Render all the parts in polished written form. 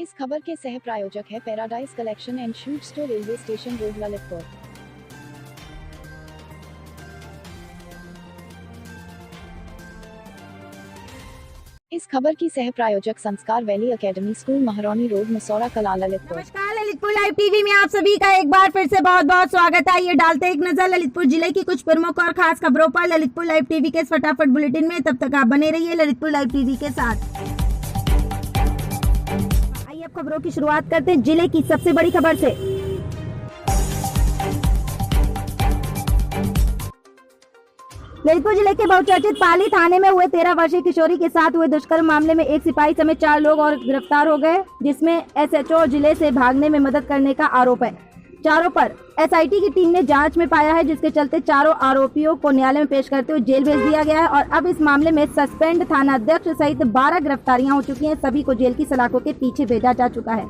इस खबर के सह प्रायोजक है paradise collection and shoot store, railway station road, Lalitpur. इस खबर की सह प्रायोजक संस्कार वैली एकेडमी स्कूल, महारानी रोड, मसौरा कला, ललितपुर। नमस्कार, ललितपुर लाइव टीवी में आप सभी का एक बार फिर से बहुत बहुत स्वागत है। ये डालते एक नजर ललितपुर जिले की कुछ प्रमुख और खास खबरों पर ललितपुर लाइव टीवी के फटाफट बुलेटिन में। तब तक आप बने रहिए ललितपुर लाइव टीवी के साथ। आइए अब खबरों की शुरुआत करते हैं जिले की सबसे बड़ी खबर से। ललितपुर जिले के बहुचर्चित पाली थाने में हुए 13 वर्षीय किशोरी के साथ हुए दुष्कर्म मामले में एक सिपाही समेत 4 लोग और गिरफ्तार हो गए, जिसमें एसएचओ जिले से भागने में मदद करने का आरोप है। चारों पर एसआईटी की टीम ने जांच में पाया है, जिसके चलते चारों आरोपियों को न्यायालय में पेश करते हुए जेल भेज दिया गया है और अब इस मामले में सस्पेंड थानाध्यक्ष सहित 12 गिरफ्तारियां हो चुकी हैं। सभी को जेल की सलाखों के पीछे भेजा जा चुका है।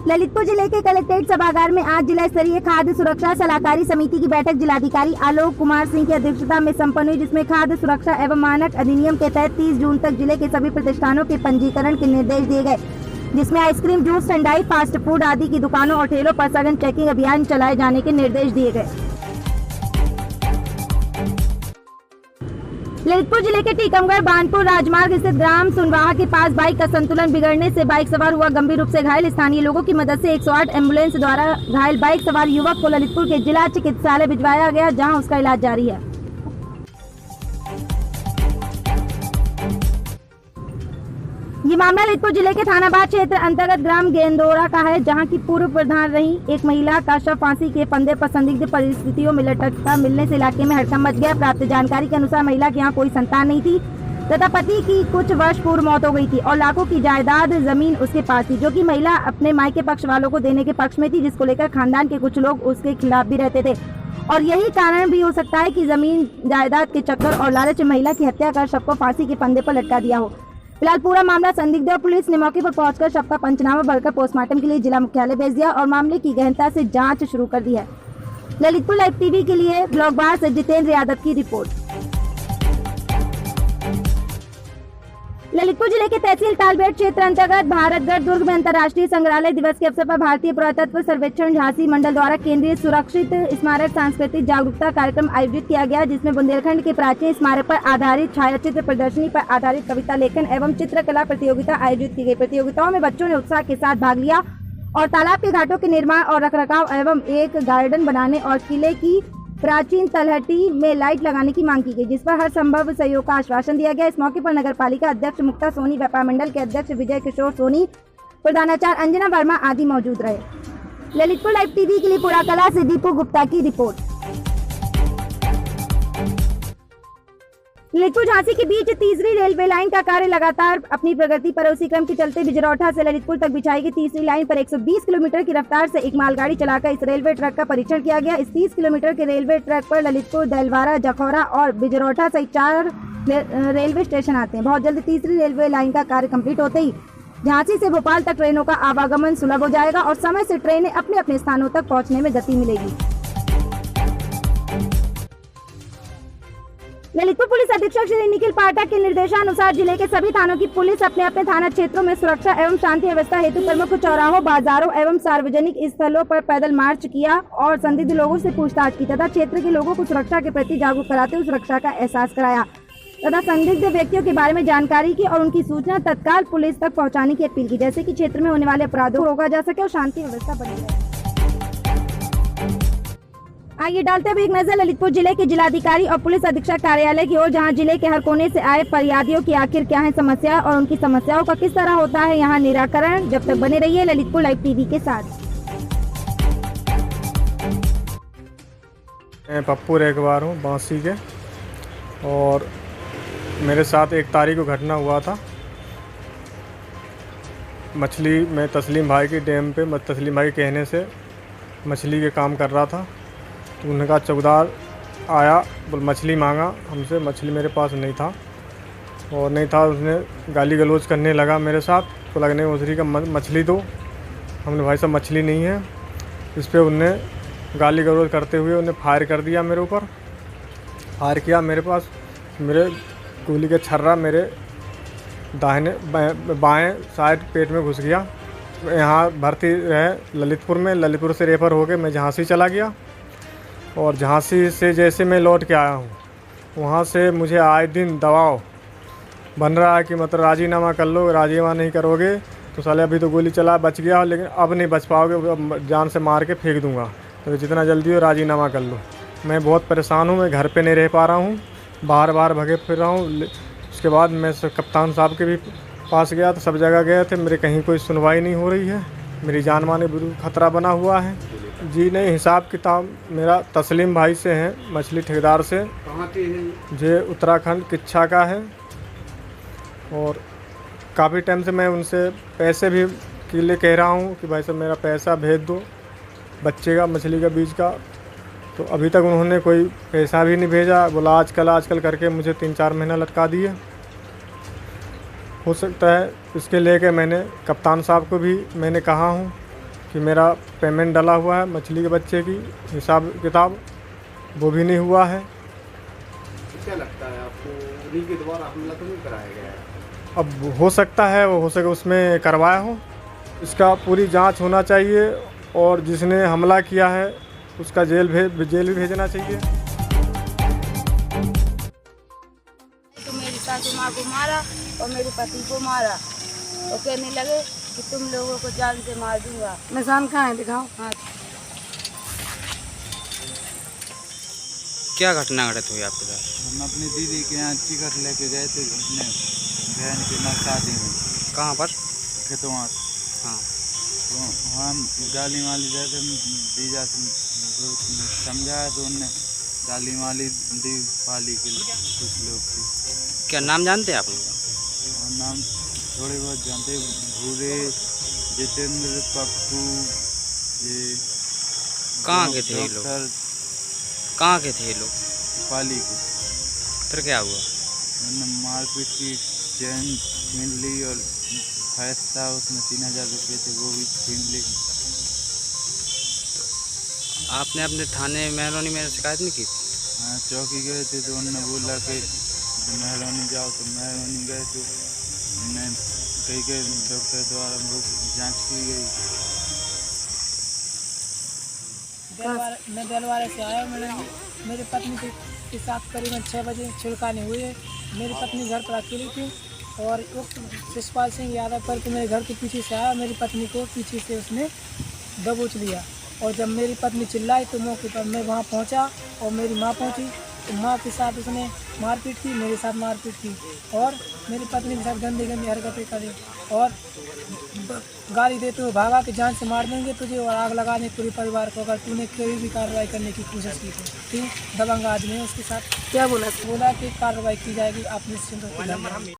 ललितपुर जिले के कलेक्ट्रेट सभागार में आज जिला स्तरीय खाद्य सुरक्षा सलाहकारी समिति की बैठक जिलाधिकारी आलोक कुमार सिंह की अध्यक्षता में संपन्न हुई, जिसमें खाद्य सुरक्षा एवं मानक अधिनियम के तहत 30 जून तक जिले के सभी प्रतिष्ठानों के पंजीकरण के निर्देश दिए गए, जिसमें आइसक्रीम, जूस, ठंडाई, फास्ट फूड आदि की दुकानों और ठेलों पर सघन चेकिंग अभियान चलाए जाने के निर्देश दिए गए। ललितपुर जिले के टीकमगढ़ बानपुर राजमार्ग स्थित ग्राम सुनवाहा के पास बाइक का संतुलन बिगड़ने से बाइक सवार हुआ गंभीर रूप से घायल। स्थानीय लोगों की मदद से 108 एम्बुलेंस द्वारा घायल बाइक सवार युवक को ललितपुर के जिला चिकित्सालय भिजवाया गया, जहां उसका इलाज जारी है। ये मामला ललितपुर जिले के थानाबाद क्षेत्र अंतर्गत ग्राम गेंदोरा का है, जहां की पूर्व प्रधान रही एक महिला का शव फांसी के फंदे पर संदिग्ध परिस्थितियों में लटकता मिलने से इलाके में हड़कंप मच गया। प्राप्त जानकारी के अनुसार महिला के यहाँ कोई संतान नहीं थी तथा पति की कुछ वर्ष पूर्व मौत हो गई थी और लाखों की जायदाद जमीन उसके पास थी, जो कि महिला अपने मायके पक्ष वालों को देने के पक्ष में थी, जिसको लेकर खानदान के कुछ लोग उसके खिलाफ भी रहते थे और यही कारण भी हो सकता है कि जमीन जायदाद के चक्कर और लालच में महिला की हत्या कर शव को फांसी के फंदे पर लटका दिया हो। फिलहाल पूरा मामला संदिग्ध और पुलिस ने मौके पर पहुंचकर शव का पंचनामा भरकर पोस्टमार्टम के लिए जिला मुख्यालय भेज दिया और मामले की गहनता से जांच शुरू कर दी है। ललितपुर लाइव टीवी के लिए ब्लॉग बार से जितेंद्र यादव की रिपोर्ट। ललितपुर जिले के तहसील तालबेट क्षेत्र अंतर्गत भारतगढ़ दुर्ग में अंतर्राष्ट्रीय संग्रहालय दिवस के अवसर पर भारतीय पुरातत्व सर्वेक्षण झांसी मंडल द्वारा केंद्रीय सुरक्षित स्मारक सांस्कृतिक जागरूकता कार्यक्रम आयोजित किया गया, जिसमें बुंदेलखंड के प्राचीन स्मारक पर आधारित छायाचित्र प्रदर्शनी पर आधारित कविता लेखन एवं चित्रकला प्रतियोगिता आयोजित की गई। प्रतियोगिताओं में बच्चों ने उत्साह के साथ भाग लिया और तालाब के घाटों के निर्माण और रखरखाव एवं एक गार्डन बनाने और किले की प्राचीन तलहटी में लाइट लगाने की मांग की गई, जिस पर हर संभव सहयोग का आश्वासन दिया गया। इस मौके पर नगर पालिका अध्यक्ष मुक्ता सोनी, व्यापार मंडल के अध्यक्ष विजय किशोर सोनी, प्रधानाचार्य अंजना वर्मा आदि मौजूद रहे। ललितपुर लाइव टीवी के लिए पुराकला से दीपू गुप्ता की रिपोर्ट। ललितपुर झांसी के बीच तीसरी रेलवे लाइन का कार्य लगातार अपनी प्रगति पर, उसी क्रम के चलते बिजरौठा से ललितपुर तक बिछाई गई तीसरी लाइन पर 120 किलोमीटर की रफ्तार से एक मालगाड़ी चलाकर इस रेलवे ट्रैक का परीक्षण किया गया। इस 30 किलोमीटर के रेलवे ट्रैक पर ललितपुर, देलवारा, जखौरा और बिजरौठा सहित 4 रेलवे स्टेशन आते हैं। बहुत जल्द तीसरी रेलवे लाइन का कार्य कंप्लीट होते ही झांसी से भोपाल तक ट्रेनों का आवागमन सुलभ हो जाएगा और समय से ट्रेनें अपने अपने स्थानों तक पहुँचने में गति मिलेगी। ललितपुर पुलिस अधीक्षक श्री निखिल पाठक के निर्देशानुसार जिले के सभी थानों की पुलिस अपने अपने थाना क्षेत्रों में सुरक्षा एवं शांति व्यवस्था हेतु प्रमुख चौराहों, बाजारों एवं सार्वजनिक स्थलों पर पैदल मार्च किया और संदिग्ध लोगों से पूछताछ की तथा क्षेत्र के लोगों को सुरक्षा के प्रति जागरूक कराते हुए सुरक्षा का एहसास कराया तथा संदिग्ध व्यक्तियों के बारे में जानकारी की और उनकी सूचना तत्काल पुलिस तक पहुँचाने की अपील की, जैसे की क्षेत्र में होने वाले अपराधों को रोका जा सके और शांति व्यवस्था बनी रहे। आइए डालते हुए एक नजर ललितपुर जिले के जिलाधिकारी और पुलिस अधीक्षक कार्यालय की ओर, जहां जिले के हर कोने से आए फरियादियों की आखिर क्या है समस्या और उनकी समस्याओं का किस तरह होता है यहां निराकरण। जब तक बने रहिए ललितपुर लाइव टीवी के साथ। मैं पप्पू रेगवार हूँ बांसी के, और मेरे साथ 1 तारीख को घटना हुआ था। मछली मैं तस्लीम भाई की डैम पे तस्लीम भाई के कहने से मछली के काम कर रहा था, तो उन्होंने कहा चौकीदार आया, बोल मछली मांगा हमसे। मछली मेरे पास नहीं था और नहीं था, उसने गाली गलौज करने लगा मेरे साथ को लगने उधरी का मछली दो। हमने भाई साहब मछली नहीं है। इस पर उनने गाली गलौज करते हुए उन्हें फायर कर दिया मेरे ऊपर। फायर किया मेरे पास, मेरे गोली का छर्रा मेरे दाहिने बाएं साइड पेट में घुस गया। यहाँ भर्ती रहे ललितपुर में, ललितपुर से रेफ़र होके मैं झांसी चला गया। और झांसी से जैसे मैं लौट के आया हूँ, वहाँ से मुझे आए दिन दबाव बन रहा है कि मतलब राजीनामा कर लो, राजीनामा नहीं करोगे तो साले अभी तो गोली चला बच गया, लेकिन अब नहीं बच पाओगे, जान से मार के फेंक दूंगा, तो जितना जल्दी हो राजीनामा कर लो। मैं बहुत परेशान हूँ, मैं घर पे नहीं रह पा रहा हूँ, बाहर बाहर भगे फिर रहा हूँ। उसके बाद मैं कप्तान साहब के भी पास गया तो सब जगह गए थे, मेरे कहीं कोई सुनवाई नहीं हो रही है, मेरी जान माल में खतरा बना हुआ है। जी नहीं, हिसाब किताब मेरा तस्लीम भाई से है, मछली ठेकेदार से। कहाँ के हैं? जे उत्तराखंड किच्छा का है। और काफ़ी टाइम से मैं उनसे पैसे भी के लिए कह रहा हूँ कि भाई साहब मेरा पैसा भेज दो बच्चे का, मछली का बीज का, तो अभी तक उन्होंने कोई पैसा भी नहीं भेजा। बोला आजकल करके मुझे 3-4 महीना लटका दिए। हो सकता है इसके लेके मैंने कप्तान साहब को भी मैंने कहा हूँ कि मेरा पेमेंट डला हुआ है मछली के बच्चे की, हिसाब किताब वो भी नहीं हुआ है। क्या लगता है आपको, उन्हीं के द्वारा हमला तो नहीं कराया गया है? अब हो सकता है वो, हो सके उसमें करवाया हो। इसका पूरी जांच होना चाहिए और जिसने हमला किया है उसका जेल भी भेजना चाहिए। तो मेरी सासू माँ को मारा और मेरे पति को मारा और कहने लगे कि तुम लोगों को जान से मार दूंगा। निशान कहाँ है, दिखाओ। हाँ, क्या घटना घटित हुई आपके साथ? हम अपनी दीदी के यहाँ टिकट लेके गए थे अपने बहन के ना शादी में। कहाँ पर? खेतवार। हाँ, तो हम गाली वाली रहते दीजा से समझाया तो उनने गाली वाली दी पाली के कुछ लोग थे। क्या नाम जानते हैं आप लोग? और नाम थोड़े बहुत जानते, भूरे, जितेंद्र, पप्पू, ये कहाँ के थे ये लोग? डॉक्टर कहाँ के थे ये लोग? पाली के। फिर क्या हुआ? उन्होंने मारपीट की, चैन छीन ली और फैस था उसमें 3000 रुपये थे वो भी छीन ली। आपने अपने थाने मेहरौनी में शिकायत नहीं की? हाँ, चौकी गए थे तो उन्होंने बोला कि मेहरौनी जाओ, तो मेहरौनी गए तो उन्होंने कई डॉक्टर द्वारा वो जांच की गई। मैं देलवारे से आया। मेरी पत्नी के साथ करीबन 6 बजे छिड़कानी हुई है। मेरी पत्नी घर पर अकेली थी और शिषपाल सिंह यादव करके मेरे घर के पीछे से आया, मेरी पत्नी को पीछे से उसने दबोच लिया। और जब मेरी पत्नी चिल्लाई तो मौके पर मैं वहाँ पहुँचा और मेरी माँ पहुँची तो माँ के साथ उसने मारपीट की, मेरे साथ मारपीट की और मेरी पत्नी के साथ गंदी हरकतें करी और गाली देते हुए भागा कि जान से मार देंगे तुझे और आग लगाने पूरे परिवार को अगर तूने कोई भी कार्रवाई करने की कोशिश की तो। ठीक, दबंग आदमी है उसके साथ। क्या बोला? बोला कि कार्रवाई की जाएगी, आप निश्चिंत होकर